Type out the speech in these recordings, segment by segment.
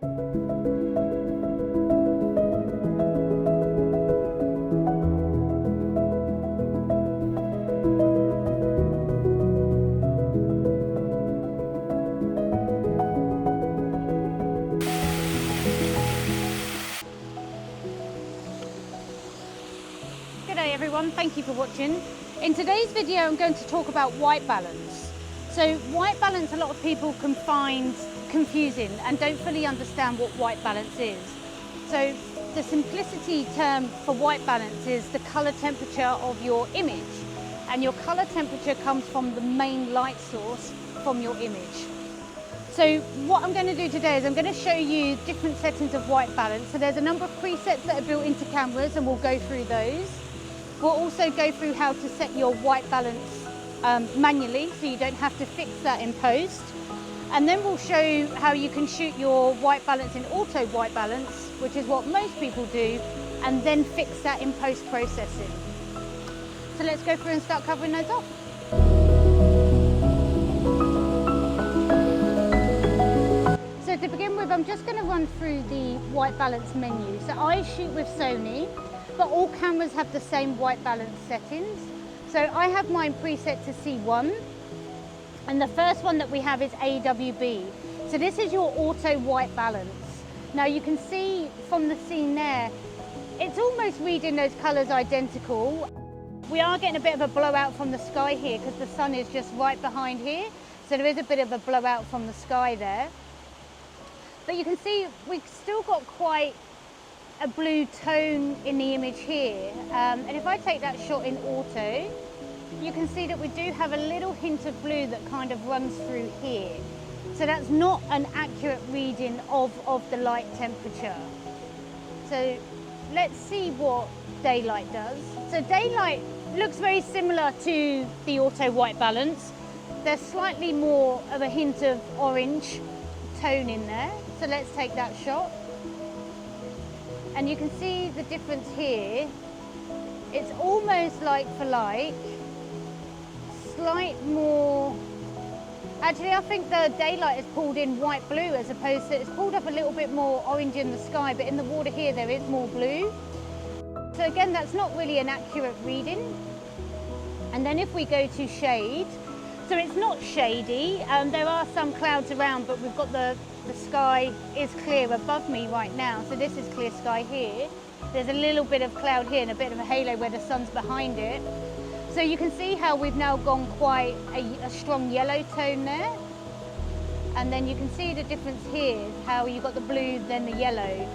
G'day everyone, thank you for watching. In today's video I'm going to talk about white balance. So white balance a lot of people can find confusing and don't fully understand what white balance is. So the simplicity term for white balance is the colour temperature of your image, and your colour temperature comes from the main light source from your image. So what I'm going to do today is I'm going to show you different settings of white balance. So there's a number of presets that are built into cameras and we'll go through those. We'll also go through how to set your white balance manually, so you don't have to fix that in post. And then we'll show you how you can shoot your white balance in auto white balance, which is what most people do, and then fix that in post processing. So let's go through and start covering those off. So to begin with, I'm just going to run through the white balance menu. So I shoot with Sony, but all cameras have the same white balance settings. So I have mine preset to C1, and the first one that we have is AWB. So this is your auto white balance. Now you can see from the scene there, it's almost reading those colours identical. We are getting a bit of a blowout from the sky here because the sun is just right behind here. So there is a bit of a blowout from the sky there. But you can see we've still got quite a blue tone in the image here, and if I take that shot in auto, you can see that we do have a little hint of blue that kind of runs through here. So that's not an accurate reading of the light temperature. So let's see what daylight does. So daylight looks very similar to the auto white balance. There's slightly more of a hint of orange tone in there. So let's take that shot. And you can see the difference here. It's almost like for like, slight more, actually I think the daylight is pulled in white blue as opposed to, it's pulled up a little bit more orange in the sky, but in the water here there is more blue. So again, that's not really an accurate reading. And then if we go to shade, so it's not shady, there are some clouds around, but we've got the sky is clear above me right now, so this is clear sky here. There's a little bit of cloud here and a bit of a halo where the sun's behind it. So you can see how we've now gone quite a strong yellow tone there. And then you can see the difference here, how you got the blue, then the yellow.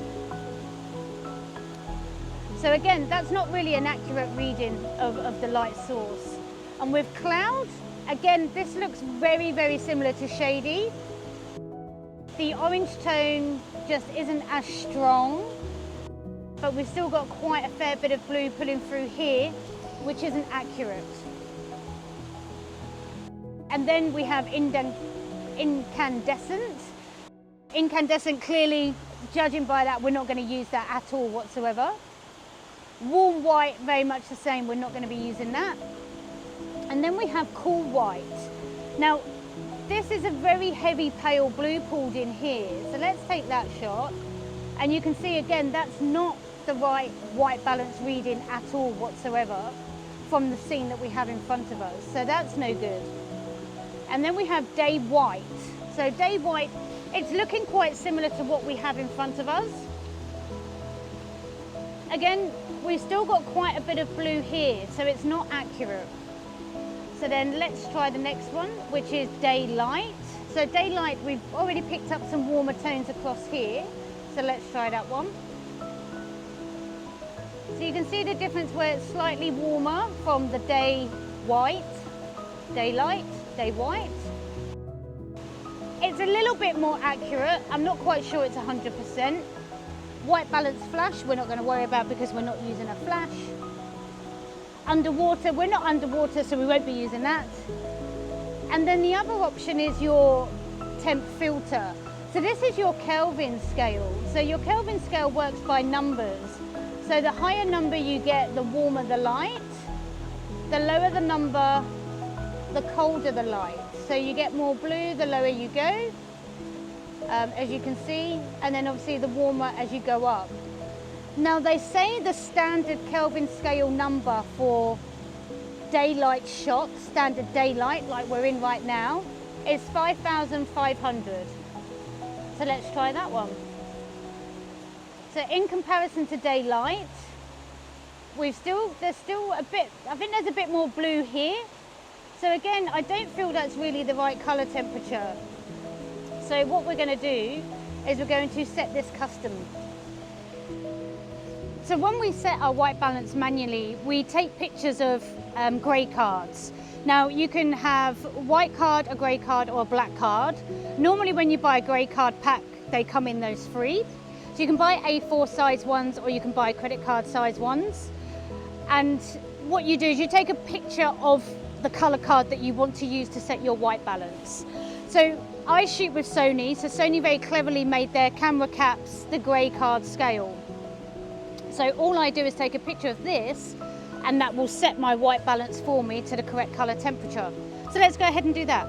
So again, that's not really an accurate reading of the light source. And with cloud, again, this looks very, very similar to shady. The orange tone just isn't as strong, but we've still got quite a fair bit of blue pulling through here, which isn't accurate. And then we have incandescent. Incandescent, clearly, judging by that, we're not going to use that at all whatsoever. Warm white, very much the same, we're not going to be using that. And then we have cool white. Now, this is a very heavy pale blue pulled in here. So let's take that shot. And you can see again, that's not the right white balance reading at all whatsoever from the scene that we have in front of us. So that's no good. And then we have day white. So day white, it's looking quite similar to what we have in front of us. Again, we've still got quite a bit of blue here, so it's not accurate. So then let's try the next one, which is daylight. So daylight, we've already picked up some warmer tones across here. So let's try that one. So you can see the difference where it's slightly warmer from the day white, daylight, day white. It's a little bit more accurate. I'm not quite sure it's 100%. White balance flash, we're not going to worry about because we're not using a flash. Underwater, we're not underwater, so we won't be using that. And then the other option is your temp filter. So this is your Kelvin scale. So your Kelvin scale works by numbers. So the higher number you get, the warmer the light. The lower the number, the colder the light. So you get more blue the lower you go. as you can see, and then obviously the warmer as you go up. Now they say the standard Kelvin scale number for daylight shot, standard daylight like we're in right now, is 5,500. So let's try that one. So in comparison to daylight, there's still a bit, I think there's a bit more blue here. So again, I don't feel that's really the right color temperature. So what we're going to do is we're going to set this custom. So when we set our white balance manually, we take pictures of grey cards. Now you can have a white card, a grey card or a black card. Normally when you buy a grey card pack, they come in those three. So you can buy A4 size ones or you can buy credit card size ones. And what you do is you take a picture of the colour card that you want to use to set your white balance. So I shoot with Sony, so Sony very cleverly made their camera caps the grey card scale. So all I do is take a picture of this and that will set my white balance for me to the correct colour temperature. So let's go ahead and do that.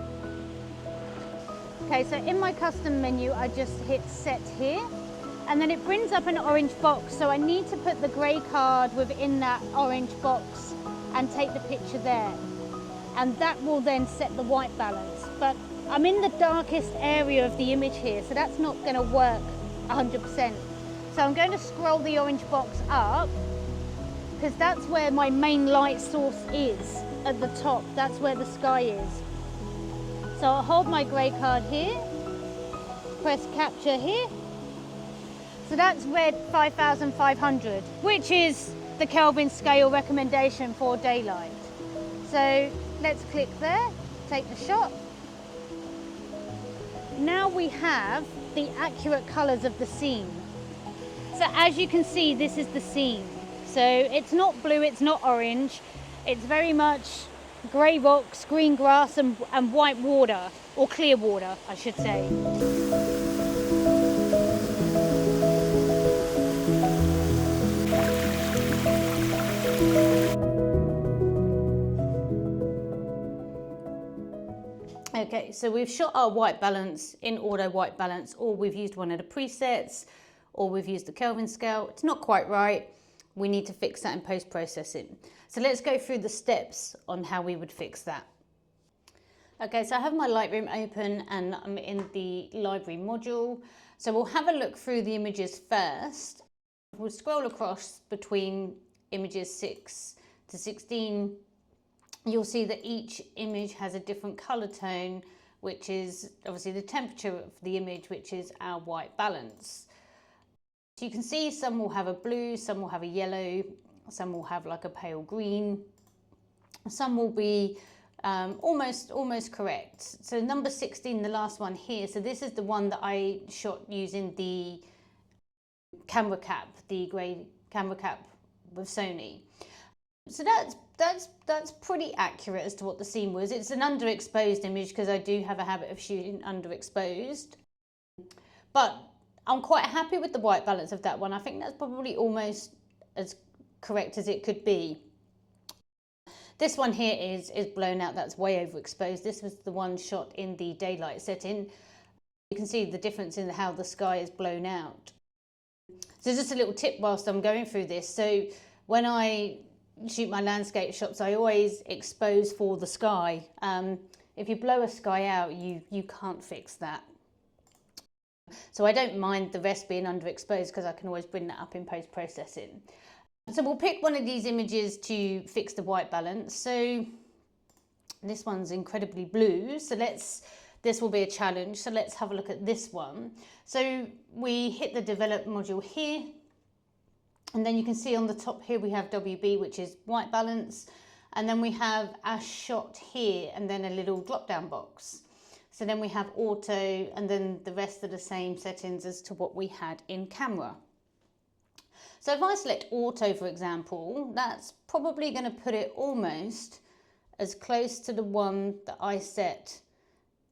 Okay, so in my custom menu I just hit set here and then it brings up an orange box, so I need to put the grey card within that orange box and take the picture there. And that will then set the white balance. But I'm in the darkest area of the image here, so that's not going to work 100%. So I'm going to scroll the orange box up because that's where my main light source is at the top. That's where the sky is. So I'll hold my grey card here, press capture here. So that's red 5,500, which is the Kelvin scale recommendation for daylight. So let's click there, take the shot. Now we have the accurate colours of the scene. So as you can see, this is the scene. So it's not blue, it's not orange. It's very much grey rocks, green grass and white water, or clear water, I should say. Okay, so we've shot our white balance in auto white balance, or we've used one of the presets, or we've used the Kelvin scale. It's not quite right. We need to fix that in post-processing. So let's go through the steps on how we would fix that. Okay, so I have my Lightroom open and I'm in the library module. So we'll have a look through the images first. We'll scroll across between images 6 to 16. You'll see that each image has a different color tone, which is obviously the temperature of the image, which is our white balance. So you can see some will have a blue, some will have a yellow, some will have like a pale green, some will be almost correct. So number 16, the last one here, so this is the one that I shot using the camera cap, the grey camera cap with Sony. So that's pretty accurate as to what the scene was. It's an underexposed image because I do have a habit of shooting underexposed. But I'm quite happy with the white balance of that one. I think that's probably almost as correct as it could be. This one here is blown out. That's way overexposed. This was the one shot in the daylight setting. You can see the difference in how the sky is blown out. So just a little tip whilst I'm going through this. So when I shoot my landscape shots, I always expose for the sky. If you blow a sky out, you can't fix that. So I don't mind the rest being underexposed because I can always bring that up in post-processing. So we'll pick one of these images to fix the white balance. So this one's incredibly blue. So this will be a challenge. So let's have a look at this one. So we hit the develop module here. And then you can see on the top here we have WB, which is white balance. And then we have our shot here and then a little drop down box. So then we have auto and then the rest are the same settings as to what we had in camera. So if I select auto, for example, that's probably going to put it almost as close to the one that I set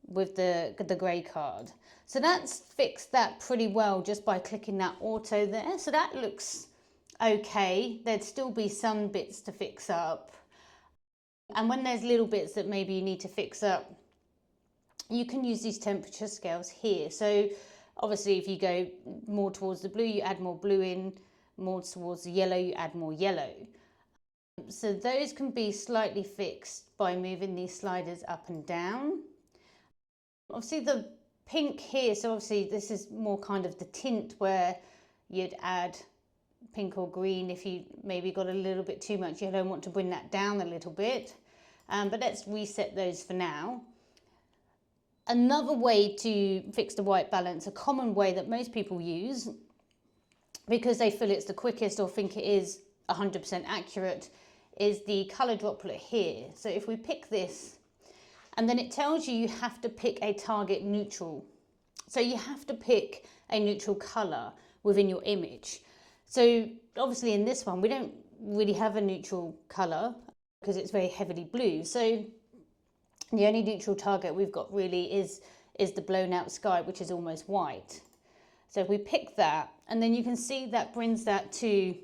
with the grey card. So that's fixed that pretty well just by clicking that auto there. So that looks okay. There'd still be some bits to fix up. And when there's little bits that maybe you need to fix up, you can use these temperature scales here. So Obviously, if you go more towards the blue, you add more blue in, more towards the yellow, you add more yellow. So those can be slightly fixed by moving these sliders up and down. Obviously the pink here, so obviously this is more kind of the tint where you'd add pink or green if you maybe got a little bit too much yellow and want to bring that down a little bit. But let's reset those for now. Another way to fix the white balance, a common way that most people use, because they feel it's the quickest or think it is 100% accurate, is the colour droplet here. So if we pick this, and then it tells you have to pick a target neutral. So you have to pick a neutral colour within your image. So obviously in this one, we don't really have a neutral colour because it's very heavily blue. So the only neutral target we've got really is the blown out sky, which is almost white. So if we pick that, and then you can see that brings that to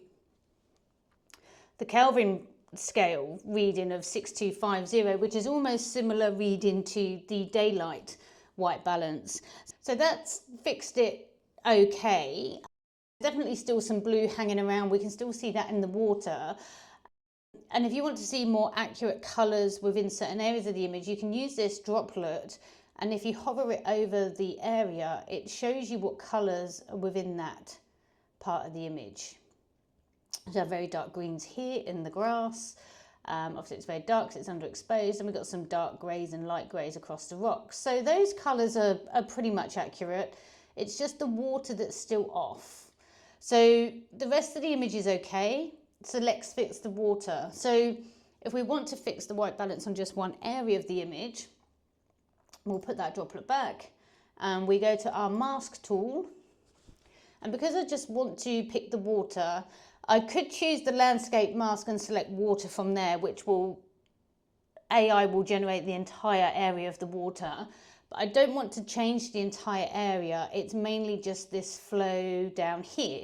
the Kelvin scale reading of 6250, which is almost similar reading to the daylight white balance. So that's fixed it okay. Definitely still some blue hanging around. We can still see that in the water. And if you want to see more accurate colours within certain areas of the image, you can use this droplet, and if you hover it over the area, it shows you what colours are within that part of the image. So very dark greens here in the grass. Obviously it's very dark because it's underexposed, and we've got some dark greys and light greys across the rocks. So those colours are pretty much accurate. It's just the water that's still off. So the rest of the image is okay. So let's fix the water. So if we want to fix the white balance on just one area of the image, we'll put that droplet back and we go to our mask tool. And because I just want to pick the water, I could choose the landscape mask and select water from there, which will, AI will generate the entire area of the water. But I don't want to change the entire area. It's mainly just this flow down here.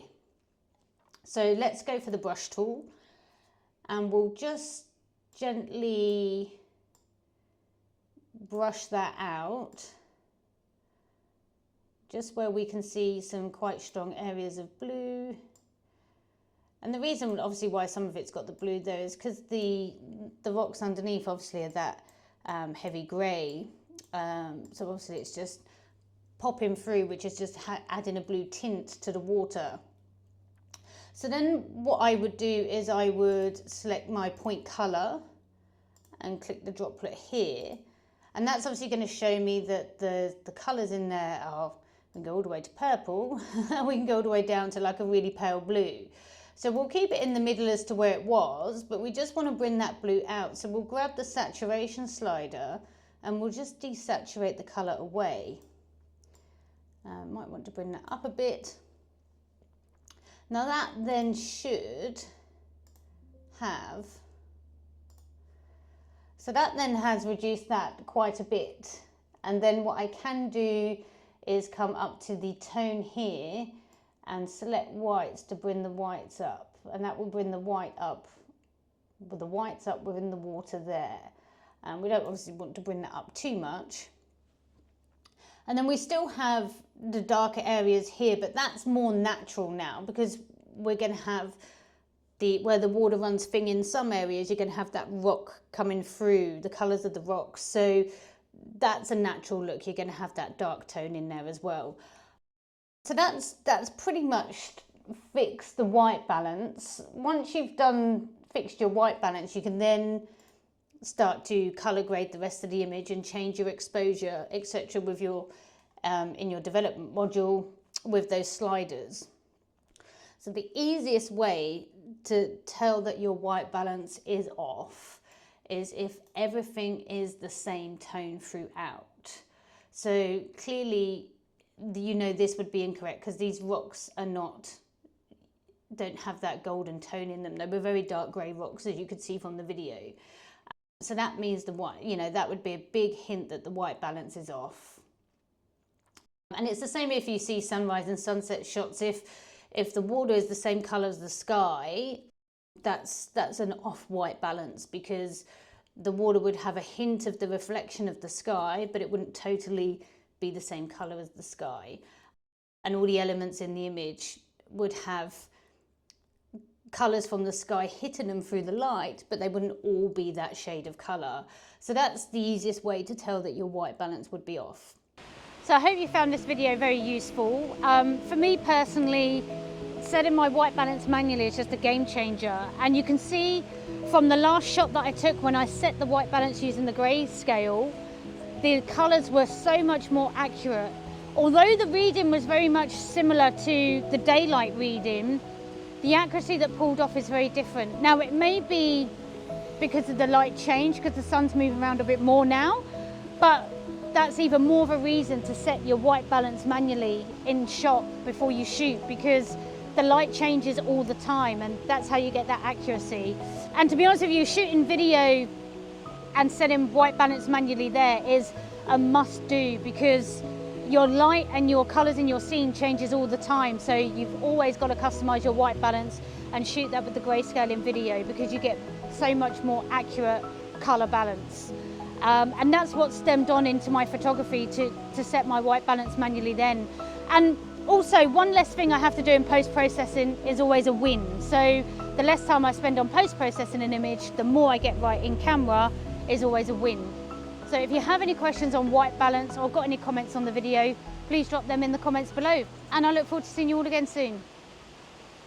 So let's go for the brush tool, and we'll just gently brush that out, just where we can see some quite strong areas of blue. And the reason obviously why some of it's got the blue there is because the rocks underneath obviously are that heavy grey. So obviously it's just popping through, which is just adding a blue tint to the water. So then what I would do is I would select my point colour and click the droplet here. And that's obviously going to show me that the colours in there are, we can go all the way to purple, we can go all the way down to like a really pale blue. So we'll keep it in the middle as to where it was, but we just want to bring that blue out. So we'll grab the saturation slider and we'll just desaturate the colour away. Might want to bring that up a bit. Now that then should have, so that then has reduced that quite a bit. And then what I can do is come up to the tone here and select whites to bring the whites up. And that will bring the white up, with the whites up within the water there. And we don't obviously want to bring that up too much. And then we still have the darker areas here, but that's more natural now because we're going to have where the water runs thin in some areas, you're going to have that rock coming through, the colours of the rocks. So that's a natural look. You're going to have that dark tone in there as well. So that's pretty much fixed the white balance. Once you've fixed your white balance, you can then start to colour grade the rest of the image and change your exposure, etc. with your in your development module with those sliders. So the easiest way to tell that your white balance is off is if everything is the same tone throughout. So clearly, you know this would be incorrect because these rocks don't have that golden tone in them. They were very dark grey rocks, as you could see from the video. So that means the white, that would be a big hint that the white balance is off. And it's the same if you see sunrise and sunset shots. If the water is the same colour as the sky, that's an off-white balance because the water would have a hint of the reflection of the sky, but it wouldn't totally be the same colour as the sky. and all the elements in the image would have colours from the sky hitting them through the light, but they wouldn't all be that shade of colour. So that's the easiest way to tell that your white balance would be off. So I hope you found this video very useful. For me personally, setting my white balance manually is just a game changer. And you can see from the last shot that I took when I set the white balance using the grayscale, the colours were so much more accurate. Although the reading was very much similar to the daylight reading, the accuracy that pulled off is very different. Now it may be because of the light change, because the sun's moving around a bit more now, but that's even more of a reason to set your white balance manually in shot before you shoot, because the light changes all the time and that's how you get that accuracy. And to be honest with you, shooting video and setting white balance manually there is a must do, because your light and your colours in your scene changes all the time, so you've always got to customise your white balance and shoot that with the grayscale in video, because you get so much more accurate colour balance. And that's what stemmed on into my photography, to set my white balance manually then. And also, one less thing I have to do in post-processing is always a win. So the less time I spend on post-processing an image, the more I get right in camera is always a win. So if you have any questions on white balance or got any comments on the video, please drop them in the comments below. And I look forward to seeing you all again soon.